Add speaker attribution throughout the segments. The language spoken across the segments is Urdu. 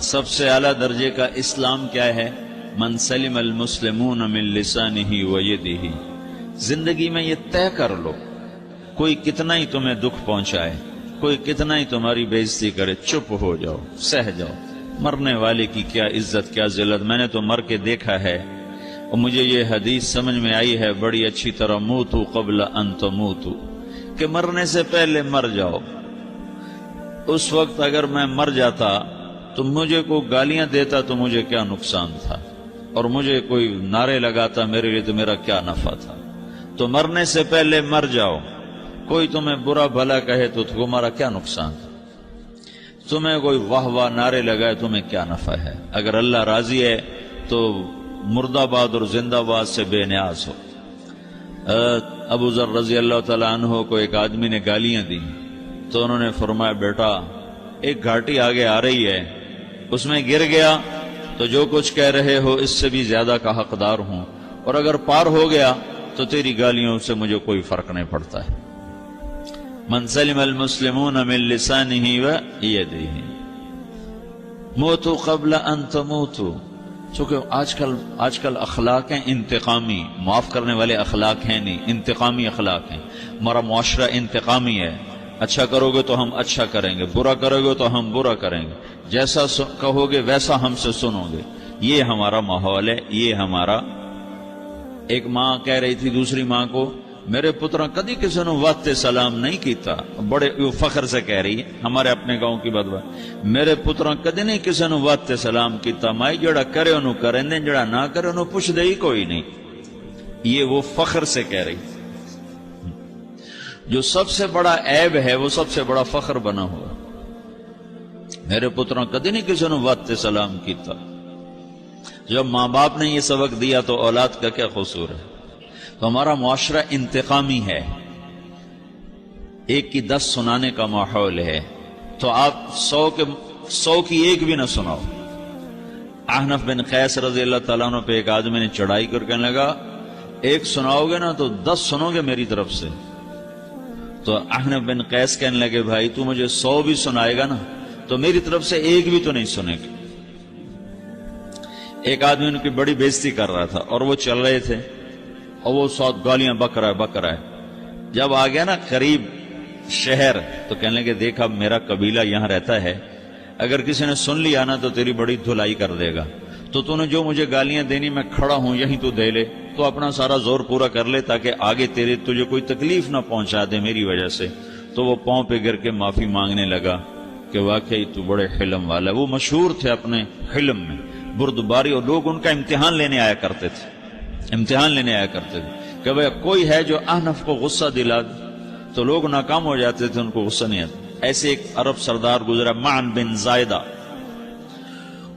Speaker 1: سب سے اعلیٰ درجے کا اسلام کیا ہے؟ من سلم المسلمون من لسانہ ویدہ. زندگی میں یہ طے کر لو، کوئی کتنا ہی تمہیں دکھ پہنچائے، کوئی کتنا ہی تمہاری بےزتی کرے، چپ ہو جاؤ، سہ جاؤ. مرنے والے کی کیا عزت، کیا ذلت. میں نے تو مر کے دیکھا ہے اور مجھے یہ حدیث سمجھ میں آئی ہے بڑی اچھی طرح، موتو قبل ان تموتو، کہ مرنے سے پہلے مر جاؤ. اس وقت اگر میں مر جاتا تو مجھے کوئی گالیاں دیتا تو مجھے کیا نقصان تھا، اور مجھے کوئی نعرے لگاتا میرے لیے تو میرا کیا نفع تھا. تو مرنے سے پہلے مر جاؤ. کوئی تمہیں برا بھلا کہے تو تمہارا کیا نقصان تھا، تمہیں کوئی واہ واہ نعرے لگائے تمہیں کیا نفع ہے. اگر اللہ راضی ہے تو مرد آباد اور زندہ آباد سے بے نیاز ہو. ابو ذر رضی اللہ تعالیٰ عنہ کو ایک آدمی نے گالیاں دی تو انہوں نے فرمایا بیٹا ایک گھاٹی آگے آ رہی ہے، اس میں گر گیا تو جو کچھ کہہ رہے ہو اس سے بھی زیادہ کا حقدار ہوں، اور اگر پار ہو گیا تو تیری گالیوں سے مجھے کوئی فرق نہیں پڑتا ہے. من سلم المسلمون من لسانہ ویدہ موتوا قبل ان تموتوا. چونکہ آج کل اخلاق ہیں انتقامی، معاف کرنے والے اخلاق ہیں نہیں، انتقامی اخلاق ہیں. ہمارا معاشرہ انتقامی ہے، اچھا کرو گے تو ہم اچھا کریں گے، برا کرو گے تو ہم برا کریں گے، جیسا کہو گے ویسا ہم سے سنو گے. یہ ہمارا ماحول ہے، یہ ہمارا. ایک ماں کہہ رہی تھی دوسری ماں کو میرے پترا کدی کسی نے واسطے سلام نہیں کیتا. بڑے فخر سے کہہ رہی ہے، ہمارے اپنے گاؤں کی بات بات. میرے پترا کدی نہیں کسی نے واسطے سلام کیتا، مائی جڑا کرے انہوں کریں دیں، جڑا نہ کرے انہوں پوچھ دے ہی کوئی نہیں. یہ وہ فخر سے کہہ رہی. جو سب سے بڑا عیب ہے وہ سب سے بڑا فخر بنا ہوا. میرے پترا کدی نہیں کسی نے واسطے سلام کیتا. جب ماں باپ نے یہ سبق دیا تو اولاد کا کیا قصور ہے. تو ہمارا معاشرہ انتقامی ہے، ایک کی 10 سنانے کا ماحول ہے. تو آپ 100 کی ایک بھی نہ سناؤ. احنف بن قیس رضی اللہ تعالیٰ عنہ پہ ایک آدمی نے چڑھائی کر کہنے لگا ایک سناؤ گے نا تو 10 سنو گے میری طرف سے. تو احنف بن قیس کہنے لگے بھائی تو مجھے 100 بھی سنائے گا نا تو میری طرف سے ایک بھی تو نہیں سنے گا. ایک آدمی ان کی بڑی بےزتی کر رہا تھا اور وہ چل رہے تھے اور وہ 100 گالیاں بک رہا ہے. جب آ گیا نا قریب شہر تو کہنے لگے دیکھا میرا قبیلہ یہاں رہتا ہے، اگر کسی نے سن لیا نا تو تیری بڑی دھلائی کر دے گا، تو نے جو مجھے گالیاں دینی میں کھڑا ہوں یہیں تو دے لے، تو اپنا سارا زور پورا کر لے تاکہ آگے تجھے کوئی تکلیف نہ پہنچا دے میری وجہ سے. تو وہ پاؤں پہ گر کے معافی مانگنے لگا کہ واقعی تو بڑے حلم والا. وہ مشہور تھے اپنے حلم میں، بردباری، اور لوگ ان کا امتحان لینے آیا کرتے تھے کہ بھئی کوئی ہے جو احنف کو غصہ دلا دے. تو لوگ ناکام ہو جاتے تھے، ان کو غصہ نہیں آتا. ایسے ایک عرب سردار گزرا معن بن زائدہ،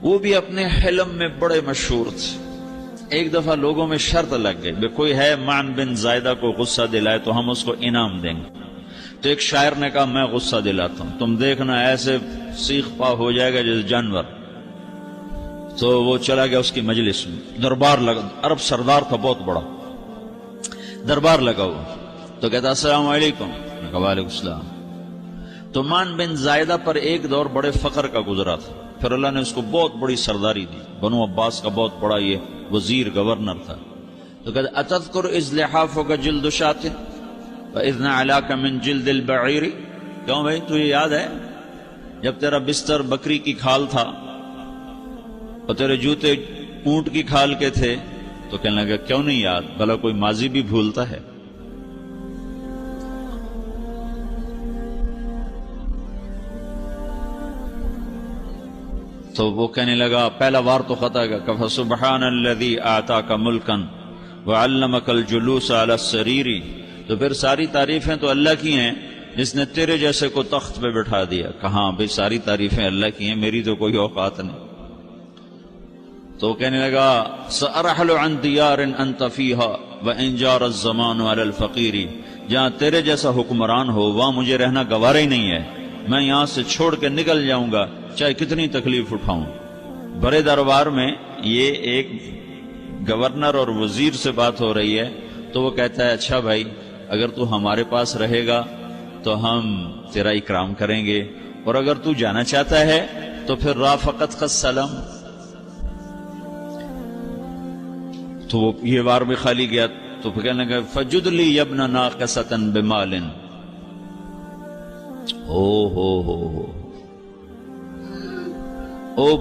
Speaker 1: وہ بھی اپنے حلم میں بڑے مشہور تھے. ایک دفعہ لوگوں میں شرط لگ گئی کوئی ہے معن بن زائدہ کو غصہ دلائے تو ہم اس کو انعام دیں گے. تو ایک شاعر نے کہا میں غصہ دلاتا ہوں، تم دیکھنا ایسے سیخ پا ہو جائے گا جیسے جانور. تو وہ چلا گیا اس کی مجلس میں، دربار لگا، عرب سردار تھا بہت بڑا، دربار لگا ہوا. تو کہتا السلام علیکم. وعلیکم السلام. تو معن بن زائدہ پر ایک دور بڑے فقر کا گزرا تھا، پھر اللہ نے اس کو بہت بڑی سرداری دی. بنو عباس کا بہت بڑا یہ وزیر گورنر تھا. تو کہتا اتذکر اذ لحافک جلد شاۃ واذ نعلاک من جلد البعیر. کیوں بھائی تجھے یاد ہے جب تیرا بستر بکری کی کھال تھا اور تیرے جوتے اونٹ کی کھال کے تھے؟ تو کہنے لگا کیوں نہیں یاد، بھلا کوئی ماضی بھی بھولتا ہے. تو وہ کہنے لگا پہلا وار تو خطا گا کہ سبحان الذی آتاک ملکا وعلمک الجلوس علی السریر. تو پھر ساری تعریفیں تو اللہ کی ہیں جس نے تیرے جیسے کو تخت پہ بٹھا دیا. کہاں بھئی ساری تعریفیں اللہ کی ہیں، میری تو کوئی اوقات نہیں. تو کہنے لگا سأرحل عن دیار انت فیہا وان جار الزمان علی الفقیر. جہاں تیرے جیسا حکمران ہو وہاں مجھے رہنا گوارا ہی نہیں ہے، میں یہاں سے چھوڑ کے نکل جاؤں گا چاہے کتنی تکلیف اٹھاؤں. بڑے دربار میں یہ ایک گورنر اور وزیر سے بات ہو رہی ہے. تو وہ کہتا ہے اچھا بھائی اگر تو ہمارے پاس رہے گا تو ہم تیرا اکرام کریں گے، اور اگر تو جانا چاہتا ہے تو پھر رافقت کا سلام، تو وہ یہ بار بھی خالی گیا تو پھر کہنے لگا فجد لی یبن ناقصۃ بمال، او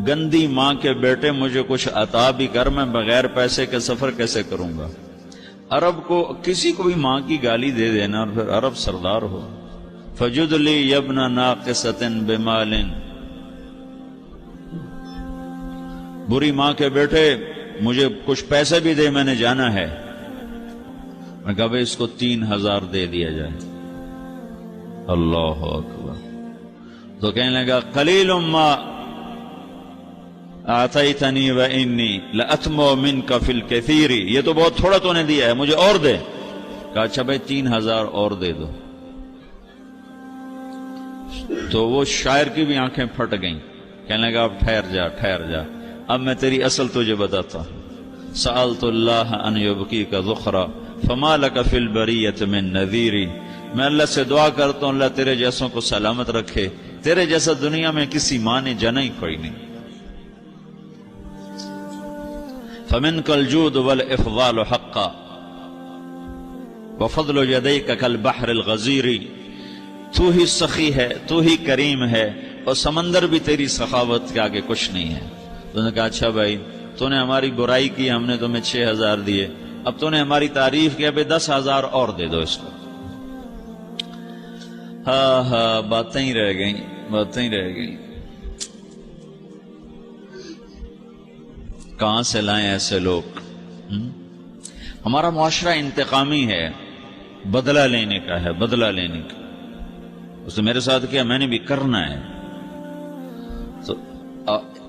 Speaker 1: گندی ماں کے بیٹے مجھے کچھ عطا بھی کر، میں بغیر پیسے کے سفر کیسے کروں گا؟ عرب کو کسی کو بھی ماں کی گالی دے دینا اور پھر عرب سردار ہو. فجد لی یبن ناقصۃ بمال، بری ماں کے بیٹے مجھے کچھ پیسے بھی دے، میں نے جانا ہے. میں کہا بھائی اس کو 3000 دے دیا جائے. اللہ اکبر. تو کہنے لگا قلیل ما اعطیتنی وانی لاتمو منک فی الکثیر، یہ تو بہت تھوڑا تو نے دیا ہے، مجھے اور دے. کہا اچھا بھائی 3000 اور دے دو. تو وہ شاعر کی بھی آنکھیں پھٹ گئیں. کہنے لگا اب ٹھہر جا ٹھہر جا، اب میں تیری اصل تجھے بتاتا ہوں. سألت اللہ ان یبکیک ذخرا فما لک فی البریۃ من نذیر، میں اللہ سے دعا کرتا ہوں اللہ تیرے جیسوں کو سلامت رکھے، تیرے جیسا دنیا میں کسی ماں نے جنا ہی کوئی نہیں. فمنک الجود والافضال حقا وفضل یدیک کالبحر الغزیر، تو ہی سخی ہے، تو ہی کریم ہے، اور سمندر بھی تیری سخاوت کے آگے کچھ نہیں ہے. تو نے کہا اچھا بھائی تو نے ہماری برائی کی، ہم نے تمہیں 6000 دیے، اب تو نے ہماری تعریف کی، اب 10,000 اور دے دو اس کو. ہاں باتیں ہی رہ گئیں، باتیں ہی رہ گئیں. کہاں سے لائیں ایسے لوگ؟ ہمارا معاشرہ انتقامی ہے، بدلہ لینے کا ہے، بدلہ لینے کا. اس نے میرے ساتھ کیا، میں نے بھی کرنا ہے. تو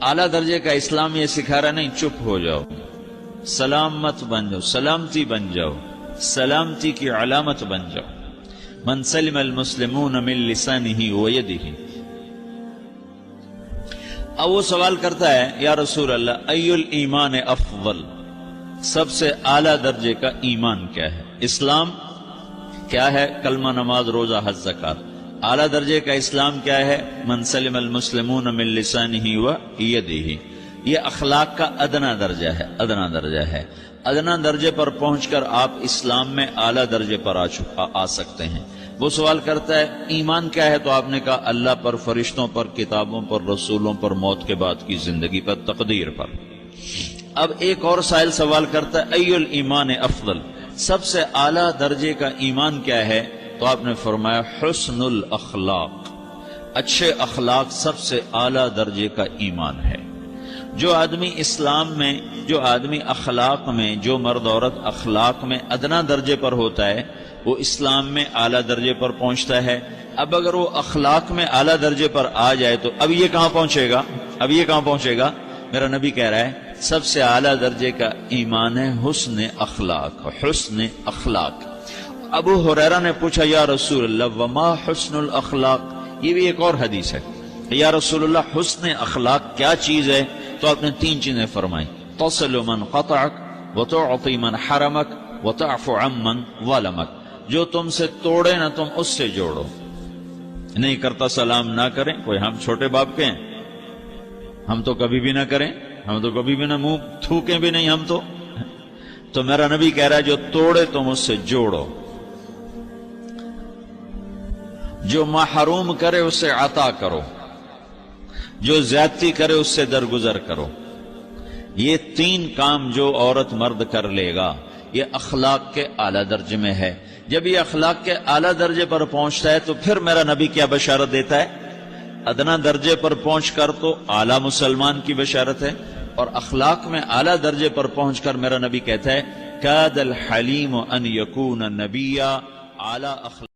Speaker 1: اعلیٰ درجے کا اسلام یہ سکھا رہا نہیں چپ ہو جاؤ، سلامت بن جاؤ، سلامتی بن جاؤ، سلامتی کی علامت بن جاؤ. من سلم المسلمون من لسانہ ویدہ. اب وہ سوال کرتا ہے یا رسول اللہ ای الایمان افضل، سب سے اعلیٰ درجے کا ایمان کیا ہے؟ اسلام کیا ہے؟ کلمہ، نماز، روزہ، حج، زکوٰۃ. اعلیٰ درجے کا اسلام کیا ہے؟ من سلم المسلمون من لسانہ ویدہ. یہ اخلاق کا ادنا درجہ ہے، ادنا درجہ ہے. ادنا درجے پر پہنچ کر آپ اسلام میں اعلیٰ درجے پر آ سکتے ہیں. وہ سوال کرتا ہے ایمان کیا ہے؟ تو آپ نے کہا اللہ پر، فرشتوں پر، کتابوں پر، رسولوں پر، موت کے بعد کی زندگی پر، تقدیر پر. اب ایک اور سائل سوال کرتا ہے ای الایمان افضل، سب سے اعلیٰ درجے کا ایمان کیا ہے؟ تو آپ نے فرمایا حسن الاخلاق، اچھے اخلاق سب سے اعلیٰ درجے کا ایمان ہے. جو آدمی اسلام میں، جو آدمی اخلاق میں، جو مرد عورت اخلاق میں ادنا درجے پر ہوتا ہے وہ اسلام میں اعلیٰ درجے پر پہنچتا ہے. اب اگر وہ اخلاق میں اعلیٰ درجے پر آ جائے تو اب یہ کہاں پہنچے گا؟ اب یہ کہاں پہنچے گا؟ میرا نبی کہہ رہا ہے سب سے اعلیٰ درجے کا ایمان ہے حسن اخلاق، حسن اخلاق. ابو ہریرہ نے پوچھا یا رسول اللہ وما حسن الاخلاق، یہ بھی ایک اور حدیث ہے. یا رسول اللہ حسن اخلاق کیا چیز ہے؟ تو آپ نے 3 چیزیں فرمائی، تصل من قطعک وتعطی من حرمک وتعفو عمن ظلمک. جو تم سے توڑے نہ تم اس سے جوڑو. نہیں کرتا سلام نہ کریں. کوئی ہم چھوٹے باپ کے ہیں؟ ہم تو کبھی بھی نہ کریں، ہم تو کبھی بھی نہ منہ تھوکیں بھی نہیں. ہم تو میرا نبی کہہ رہا ہے جو توڑے تم اس سے جوڑو، جو محروم کرے اس سے عطا کرو، جو زیادتی کرے اس سے درگزر کرو. یہ 3 کام جو عورت مرد کر لے گا یہ اخلاق کے اعلیٰ درجے میں ہے. جب یہ اخلاق کے اعلیٰ درجے پر پہنچتا ہے تو پھر میرا نبی کیا بشارت دیتا ہے؟ ادنا درجے پر پہنچ کر تو اعلیٰ مسلمان کی بشارت ہے، اور اخلاق میں اعلیٰ درجے پر پہنچ کر میرا نبی کہتا ہے کاد الحلیم ان یکون نبیا. اعلیٰ اخلاق